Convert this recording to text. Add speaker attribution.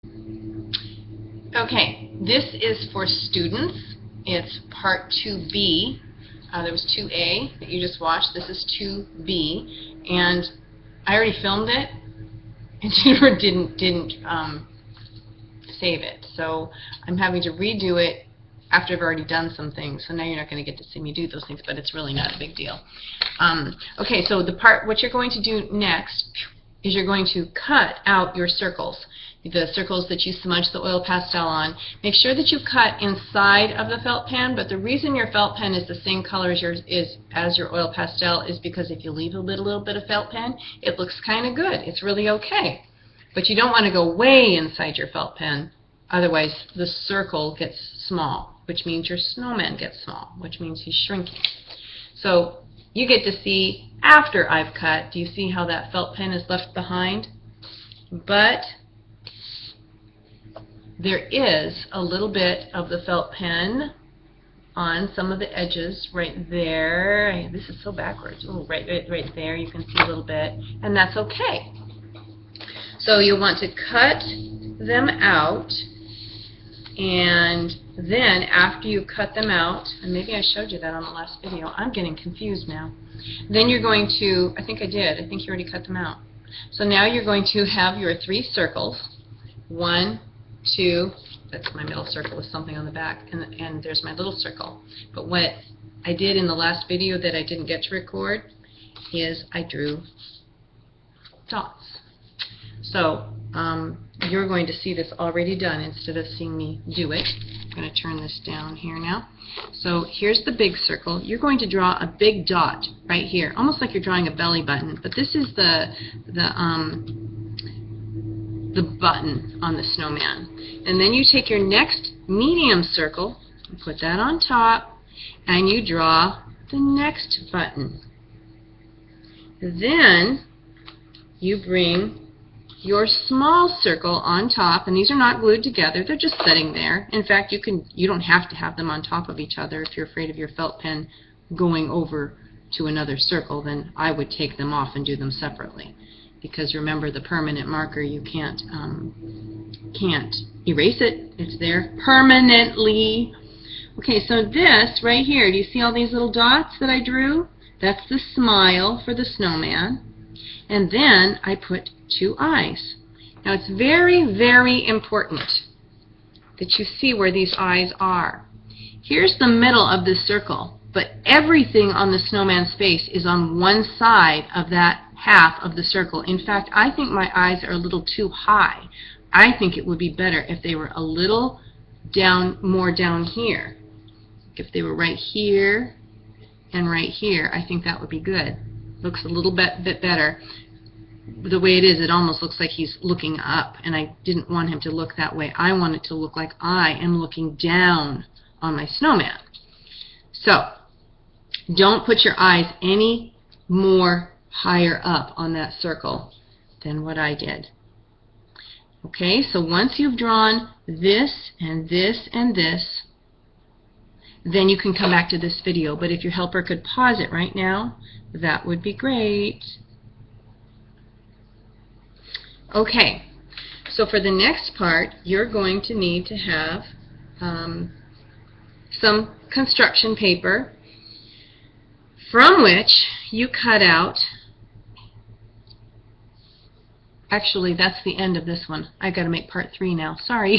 Speaker 1: Okay, this is for students. It's part 2B. There was 2A that you just watched. This is 2B, and I already filmed it, and Jennifer didn't save it. So I'm having to redo it after I've already done some things. So now you're not going to get to see me do those things, but it's really not a big deal. Okay, so what you're going to do next is you're going to cut out your circles. The circles that you smudge the oil pastel on. Make sure that you cut inside of the felt pen, but the reason your felt pen is the same color as your oil pastel is because if you leave a little bit of felt pen, it looks kind of good. It's really okay. But you don't want to go way inside your felt pen, otherwise the circle gets small, which means your snowman gets small, which means he's shrinking. So you get to see after I've cut. Do you see how that felt pen is left behind? But there is a little bit of the felt pen on some of the edges right there. This is so backwards. Oh, right there you can see a little bit, and that's okay. So you'll want to cut them out, and then after you cut them out, and maybe I showed you that on the last video. I'm getting confused now. Then you're going to, I think I did. I think you already cut them out. So now you're going to have your 3 circles. 1, 2, that's my middle circle with something on the back, and there's my little circle. But what I did in the last video that I didn't get to record is I drew dots. So you're going to see this already done instead of seeing me do it. I'm going to turn this down here now. So here's the big circle. You're going to draw a big dot right here, almost like you're drawing a belly button, but this is the button on the snowman. And then you take your next medium circle and put that on top, and you draw the next button. Then you bring your small circle on top, and these are not glued together, they're just sitting there. In fact, you don't have to have them on top of each other. If you're afraid of your felt pen going over to another circle, then I would take them off and do them separately. Because remember, the permanent marker, you can't erase it. It's there permanently. Okay, so this right here, do you see all these little dots that I drew? That's the smile for the snowman. And then I put 2 eyes. Now it's very, very important that you see where these eyes are. Here's the middle of this circle, but everything on the snowman's face is on one side of that half of the circle. In fact, I think my eyes are a little too high. I think it would be better if they were a little more down here. If they were right here and right here, I think that would be good. Looks a little bit better. The way it is, it almost looks like he's looking up, and I didn't want him to look that way. I want it to look like I am looking down on my snowman. So, don't put your eyes any more higher up on that circle than what I did. Okay, so once you've drawn this and this and this, then you can come back to this video. But if your helper could pause it right now, that would be great. Okay, so for the next part, you're going to need to have some construction paper from which you cut out. Actually, that's the end of this one. I got to make part 3 now. Sorry.